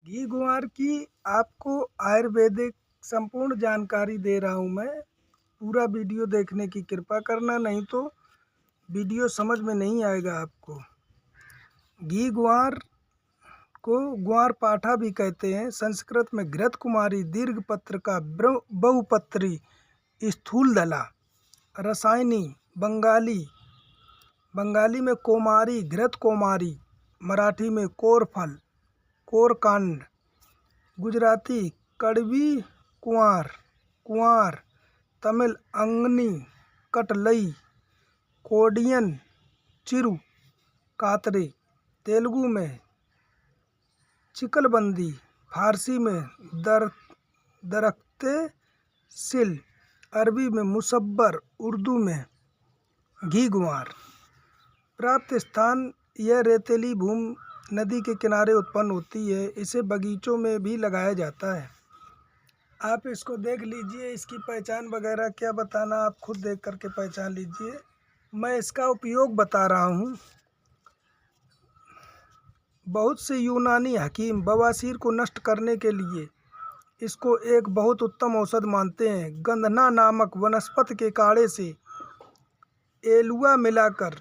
घी ग्वार की आपको आयुर्वेदिक संपूर्ण जानकारी दे रहा हूँ मैं। पूरा वीडियो देखने की कृपा करना, नहीं तो वीडियो समझ में नहीं आएगा आपको। घी ग्वार को ग्वार पाठा भी कहते हैं। संस्कृत में घृत कुमारी, दीर्घ पत्र का बहुपत्री, स्थूल दला। रसायनी बंगाली में कोमारी, घृत कोमारी। मराठी में कोरफल, कोरकांड। गुजराती कड़वी कुंवार। तमिल अंगनी, कटलई। कोडियन चिरु, कातरे। तेलुगु में चिकलबंदी। फारसी में दरख्ते सिल। अरबी में मुसब्बर। उर्दू में घी ग्वार। प्राप्त स्थान यह रेतीली भूमि नदी के किनारे उत्पन्न होती है। इसे बगीचों में भी लगाया जाता है। आप इसको देख लीजिए, इसकी पहचान वगैरह क्या बताना, आप खुद देख करके पहचान लीजिए। मैं इसका उपयोग बता रहा हूँ। बहुत से यूनानी हकीम बवासीर को नष्ट करने के लिए इसको एक बहुत उत्तम औषध मानते हैं। गंधना नामक वनस्पति के काढ़े से एलुआ मिलाकर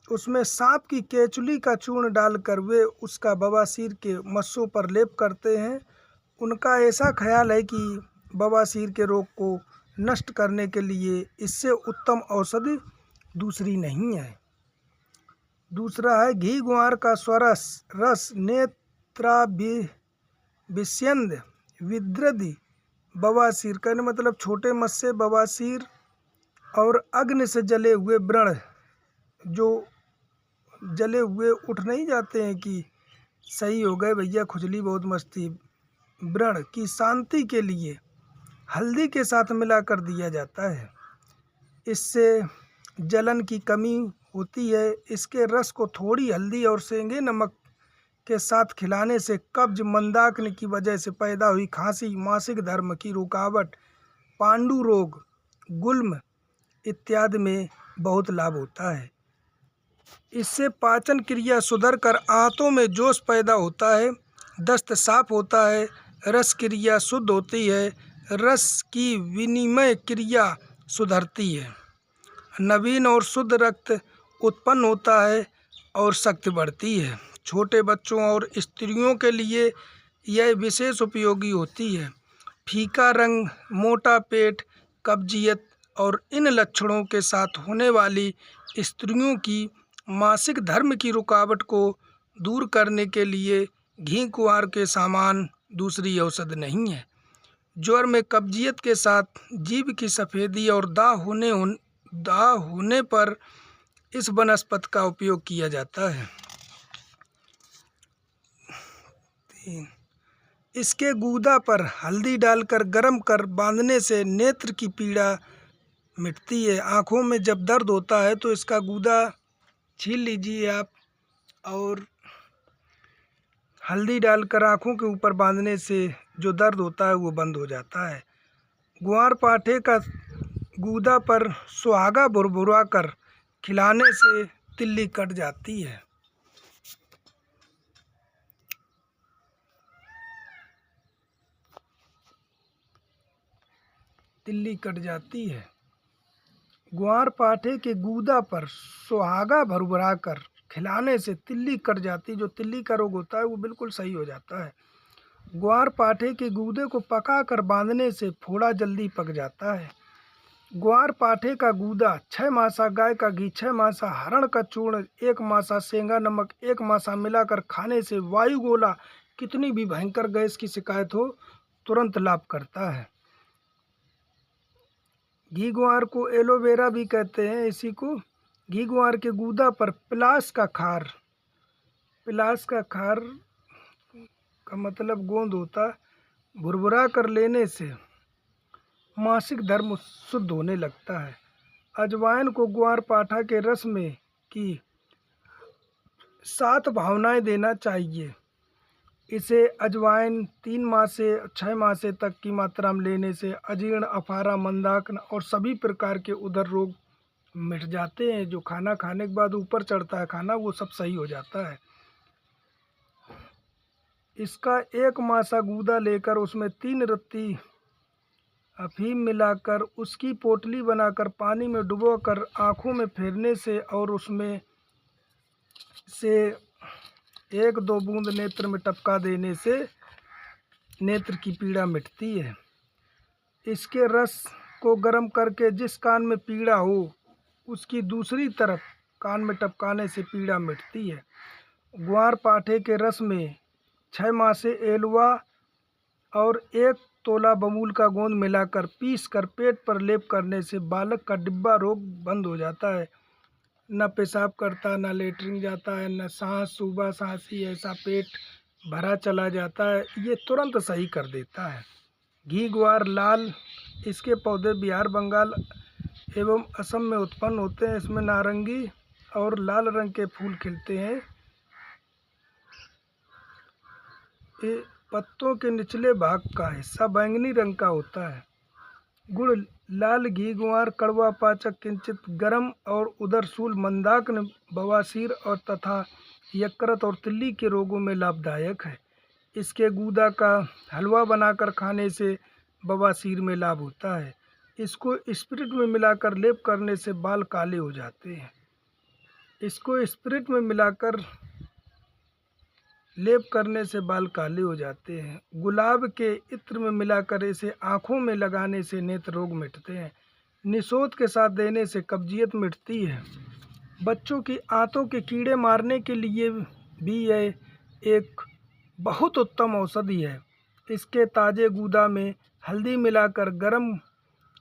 उसमें सांप की केचुली का चूर्ण डालकर वे उसका बवासीर के मस्सों पर लेप करते हैं। उनका ऐसा ख्याल है कि बवासीर के रोग को नष्ट करने के लिए इससे उत्तम औषधि दूसरी नहीं है। दूसरा है घी ग्वार का स्वरस रस नेत्राभिविष्यन्द विद्रधि बवासीर। कहने मतलब छोटे मस्से, बवासीर और अग्नि से जले हुए व्रण, जो जले हुए उठ नहीं जाते हैं कि सही हो गए भैया, खुजली बहुत मस्ती, व्रण की शांति के लिए हल्दी के साथ मिलाकर दिया जाता है। इससे जलन की कमी होती है। इसके रस को थोड़ी हल्दी और सेंगे नमक के साथ खिलाने से कब्ज, मंदाग्नि की वजह से पैदा हुई खांसी, मासिक धर्म की रुकावट, पांडु रोग, गुल्म इत्यादि में बहुत लाभ होता है। इससे पाचन क्रिया सुधर कर आंतों में जोश पैदा होता है, दस्त साफ होता है, रस क्रिया शुद्ध होती है, रस की विनिमय क्रिया सुधरती है, नवीन और शुद्ध रक्त उत्पन्न होता है और शक्ति बढ़ती है। छोटे बच्चों और स्त्रियों के लिए यह विशेष उपयोगी होती है। फीका रंग, मोटा पेट, कब्जियत और इन लक्षणों के साथ होने वाली स्त्रियों की मासिक धर्म की रुकावट को दूर करने के लिए घी ग्वार के समान दूसरी औषध नहीं है। ज्वर में कब्जियत के साथ जीभ की सफ़ेदी और दाह होने पर इस वनस्पति का उपयोग किया जाता है। इसके गूदा पर हल्दी डालकर गर्म कर बांधने से नेत्र की पीड़ा मिटती है। आँखों में जब दर्द होता है तो इसका गूदा छील लीजिए आप, और हल्दी डालकर आँखों के ऊपर बांधने से जो दर्द होता है वो बंद हो जाता है। ग्वार पाठे का गूदा पर सुहागा भुरभुरा कर खिलाने से तिल्ली कट जाती है। ग्वार पाठे के गूदा पर सुहागा भुरभुरा कर खिलाने से तिल्ली कट जाती है। जो तिल्ली का रोग होता है वो बिल्कुल सही हो जाता है। ग्वार पाठे के गूदे को पका कर बांधने से फोड़ा जल्दी पक जाता है। ग्वार पाठे का गूदा 6 मासा गाय का घी, 6 मासा हरण का चूर्ण, 1 मासा सेंगा नमक, 1 मासा मिलाकर खाने से वायुगोला, कितनी भी भयंकर गैस की शिकायत हो, तुरंत लाभ करता है। घी ग्वार को एलोवेरा भी कहते हैं इसी को। घी ग्वार के गूदा पर पिलास का खार का मतलब गोंद होता, भुरभुरा कर लेने से मासिक धर्म शुद्ध होने लगता है। अजवाइन को ग्वार पाठा के रस में की 7 भावनाएं देना चाहिए। इसे अजवाइन 3 माह से 6 माह से तक की मात्रा में लेने से अजीर्ण, अफारा, मंदाग्नि और सभी प्रकार के उदर रोग मिट जाते हैं। जो खाना खाने के बाद ऊपर चढ़ता है खाना, वो सब सही हो जाता है। इसका 1 मासा गूदा लेकर उसमें 3 रत्ती अफीम मिलाकर उसकी पोटली बनाकर पानी में डुबोकर आँखों में फेरने से और उसमें से 1-2 बूंद नेत्र में टपका देने से नेत्र की पीड़ा मिटती है। इसके रस को गर्म करके जिस कान में पीड़ा हो उसकी दूसरी तरफ कान में टपकाने से पीड़ा मिटती है। ग्वार पाठे के रस में 6 मासे एलवा और 1 तोला बबूल का गोंद मिलाकर पीस कर पेट पर लेप करने से बालक का डिब्बा रोग बंद हो जाता है। न पेशाब करता, न लेटरिन जाता है, न सांस सूबा सांसी ऐसा पेट भरा चला जाता है, ये तुरंत सही कर देता है। घी ग्वार लाल, इसके पौधे बिहार, बंगाल एवं असम में उत्पन्न होते हैं। इसमें नारंगी और लाल रंग के फूल खिलते हैं। ये पत्तों के निचले भाग का हिस्सा बैंगनी रंग का होता है। गुड़ लाल घी ग्वार कड़वा पाचक, किंचित गर्म और उदरशूल, मंदाग्नि, बवासीर और तथा यकृत और तिल्ली के रोगों में लाभदायक है। इसके गूदा का हलवा बनाकर खाने से बवासीर में लाभ होता है। इसको स्पिरिट में मिलाकर लेप करने से बाल काले हो जाते हैं। इसको स्पिरिट में मिलाकर लेप करने से बाल काले हो जाते हैं। गुलाब के इत्र में मिलाकर इसे आँखों में लगाने से नेत्र रोग मिटते हैं। निशोध के साथ देने से कब्जियत मिटती है। बच्चों की आंतों के कीड़े मारने के लिए भी यह एक बहुत उत्तम औषधि है। इसके ताज़े गूदा में हल्दी मिलाकर गर्म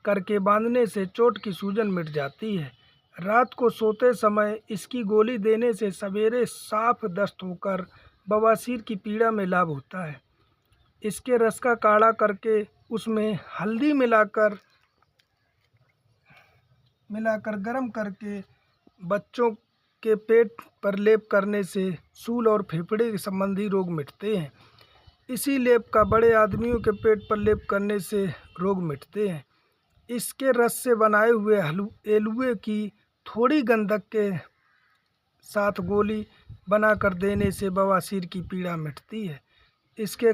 करके बांधने से चोट की सूजन मिट जाती है। रात को सोते समय इसकी गोली देने से सवेरे साफ दस्त होकर बवासीर की पीड़ा में लाभ होता है। इसके रस का काढ़ा करके उसमें हल्दी मिलाकर गर्म करके बच्चों के पेट पर लेप करने से सूल और फेफड़े संबंधी रोग मिटते हैं। इसी लेप का बड़े आदमियों के पेट पर लेप करने से रोग मिटते हैं। इसके रस से बनाए हुए एलुए की थोड़ी गंधक के साथ गोली बनाकर देने से बवासीर की पीड़ा मिटती है। इसके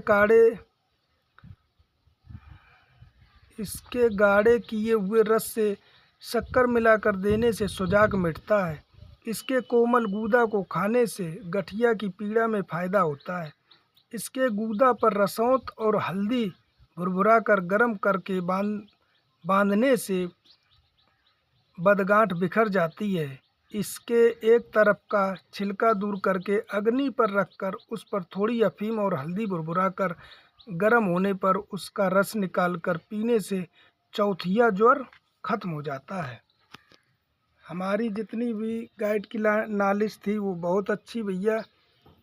गाढ़े किए हुए रस से शक्कर मिलाकर देने से सुजाग मिटता है। इसके कोमल गूदा को खाने से गठिया की पीड़ा में फ़ायदा होता है। इसके गूदा पर रसौंत और हल्दी भुरभुरा कर गर्म करके बांधने से बदगांठ बिखर जाती है। इसके एक तरफ का छिलका दूर करके अग्नि पर रखकर उस पर थोड़ी अफीम और हल्दी भुरभुरा कर गर्म होने पर उसका रस निकालकर पीने से चौथिया ज्वर खत्म हो जाता है। हमारी जितनी भी गाइड की नॉलेज थी वो बहुत अच्छी भैया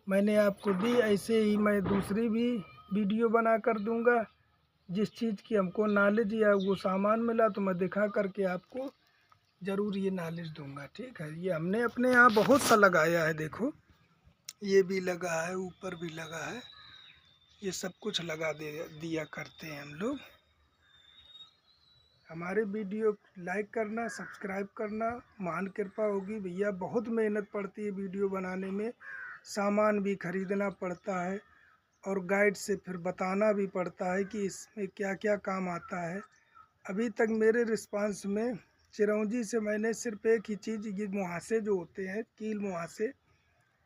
मैंने आपको दी। ऐसे ही मैं दूसरी भी वीडियो बना कर दूंगा। जिस चीज़ की हमको नॉलेज या वो सामान मिला तो मैं दिखा करके आपको ज़रूर ये नॉलेज दूंगा। ठीक है, ये हमने अपने यहाँ बहुत सा लगाया है। देखो ये भी लगा है, ऊपर भी लगा है, ये सब कुछ लगा दिया करते हैं हम लोग। हमारे वीडियो लाइक करना, सब्सक्राइब करना, महान कृपा होगी भैया। बहुत मेहनत पड़ती है वीडियो बनाने में, सामान भी खरीदना पड़ता है और गाइड से फिर बताना भी पड़ता है कि इसमें क्या क्या काम आता है। अभी तक मेरे रिस्पांस में चिरौंजी से मैंने सिर्फ एक ही चीज़, ये मुहासे जो होते हैं कील मुहासे,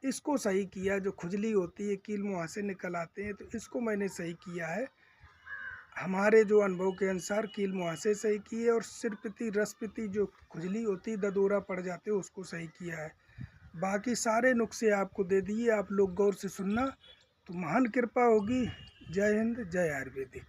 इसको सही किया। जो खुजली होती है कील मुहासे निकल आते हैं तो इसको मैंने सही किया है। हमारे जो अनुभव के अनुसार कील मुहासे सही किए और सिरपति रसपति जो खुजली होती ददोरा पड़ जाते उसको सही किया है। बाकी सारे नुस्खे आपको दे दिए, आप लोग गौर से सुनना तो महान कृपा होगी। जय हिंद, जय आयुर्वेदिक।